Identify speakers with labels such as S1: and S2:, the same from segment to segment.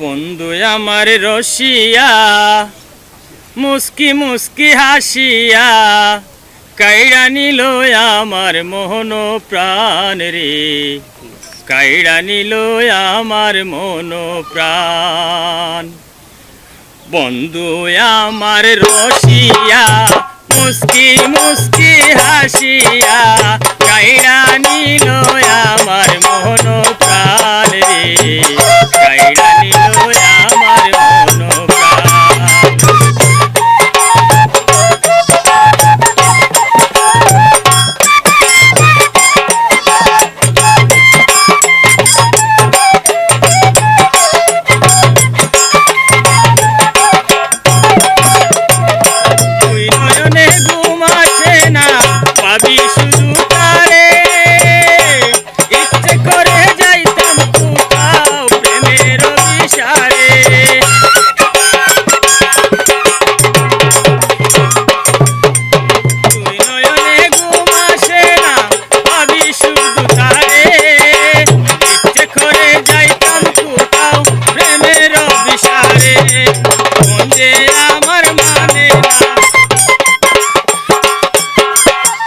S1: বন্ধু আমার রসিয়া মুস্কি মুস্কি হাসিয়া কাইড়া নিল আমার মোহন প্রাণ রে, কাইড়া নিল আমার মন প্রাণ। বন্ধু আমার রসিয়া মুস্কি মুস্কি হাসিয়া কাইড়া নিল আমার মোহন প্রাণ রে, কাইড়া নিল আমার মন প্রাণ। তুই নয়নে ঘুম আসে না, পাবি শুধু তারে, ইচ্ছে করে যাইতাম কোথাও প্রেমের অভিসারে। তুই নয়নে ঘুম আসে না, পাবি শুধু তারে, ইচ্ছে করে যাইতাম কোথাও প্রেমের অভিসারে। মন যে আমার মানে না,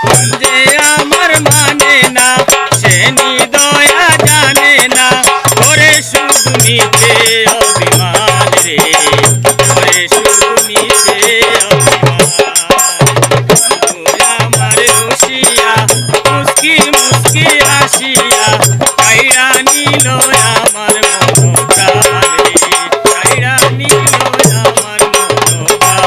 S1: মন যে আমার মানে না, সে নিদয়া জানে না, ওরে শুধু নিতে অভিমান রে, ওরে শুধু নিতে অভিমান। বন্ধু আমার রসিয়া মুস্কি মুস্কি হাসিয়া কাইড়া নিল আমার মন প্রাণ রে, কাইড়া নিল আমার মন প্রাণ।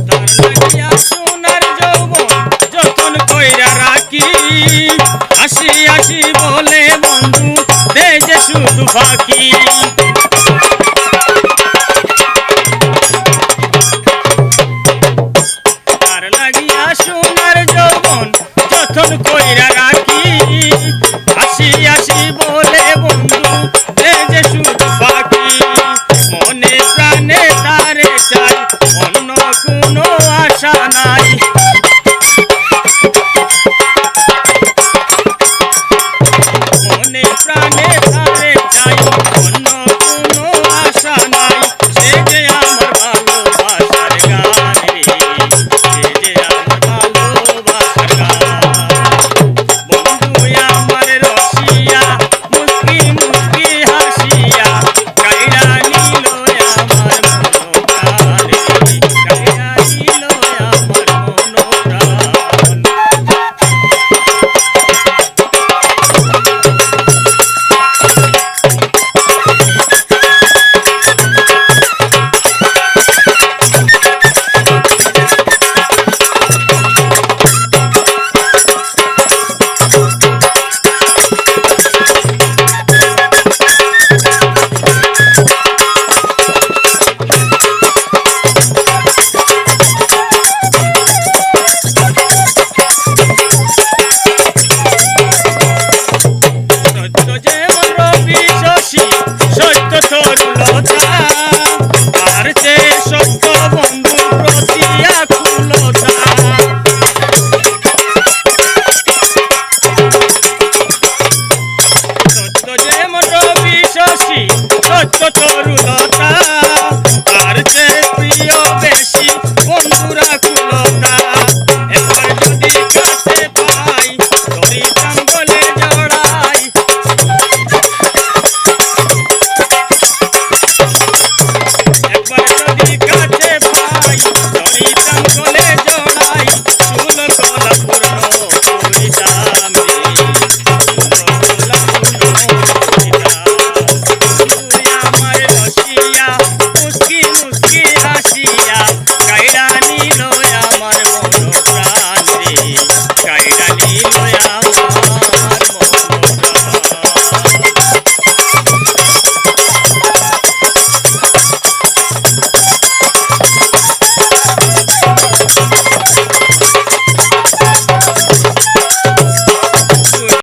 S1: তার লাগিয়া সোনার যৌবন যতন কইরা রাখি, আসি আসি বলে বন্ধু দে যে শুধু ফাঁকি। তার লাগিয়া সোনার যৌবন যতন কইরা রাখি, আসি আসি বলে বন্ধু দে যে শুধু ফাঁকি। মনে প্রাণে তারে চাই